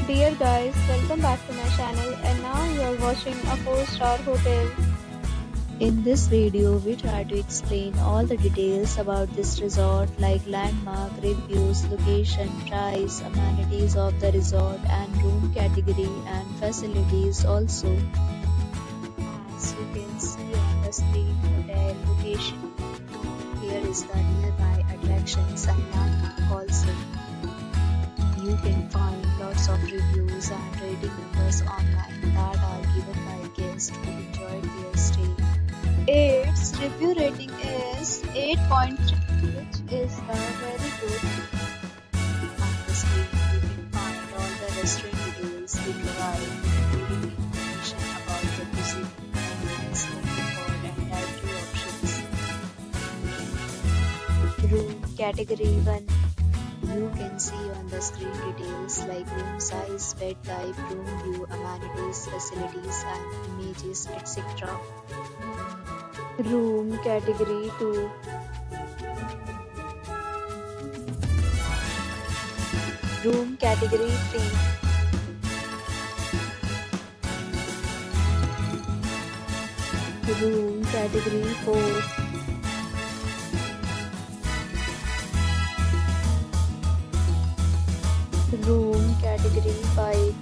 Dear guys, welcome back to my channel and now you are watching a 4-star hotel. In this video, we try to explain all the details about this resort like landmark, reviews, location, price, amenities of the resort and room category and facilities also. As you can see on the screen, hotel location. Here is the nearby attractions and landmark also. You can find lots of reviews and rating numbers online that are given by guests who enjoyed their stay. Its review rating is 8.3, which is very good. On the screen, you can find all the restaurant details we provide, including information about the cuisine, amenities, local food, and dietary options. Room category 1. You can see on the screen details like room size, bed type, room view, amenities, facilities, and images, etc. Room category 2. Room category 3. Room category 4. Room category 5.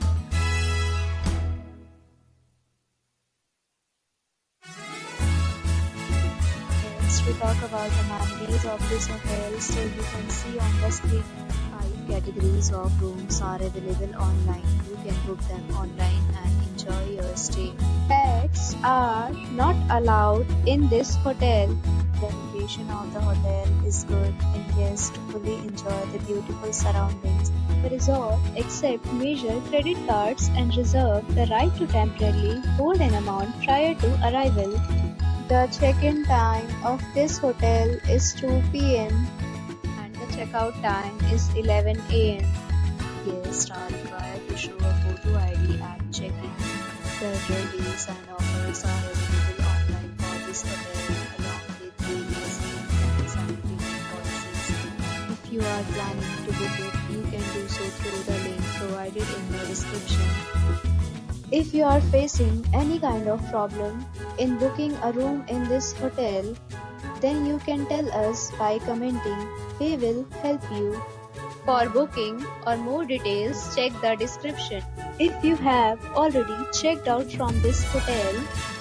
Next, we talk about the amenities of this hotel. So you can see on the screen, 5 categories of rooms are available online. You can book them online and enjoy your stay. Pets are not allowed in this hotel. The location of the hotel is good and guests fully enjoy the beautiful surroundings. The resort accepts major credit cards and reserve the right to temporarily hold an amount prior to arrival. The check-in time of this hotel is 2 p.m. and the checkout time is 11 a.m. Guests are required to show a photo ID at check-in. Several deals and offers are available online for this hotel along with various plans and payment policies. If you are planning to book it, you can do so through the link provided in the description. If you are facing any kind of problem in booking a room in this hotel, then you can tell us by commenting. We will help you. For booking or more details, check the description. If you have already checked out from this hotel,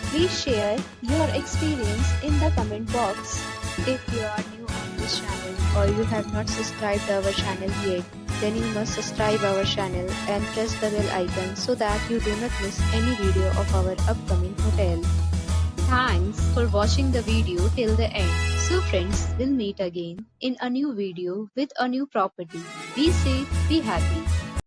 please share your experience in the comment box. If you are new on this channel Or you have not subscribed our channel yet, then you must subscribe our channel and press the bell icon so that you do not miss any video of our upcoming hotel. Thanks for watching the video till the end. So friends, we'll meet again in a new video with a new property. Be safe, be happy.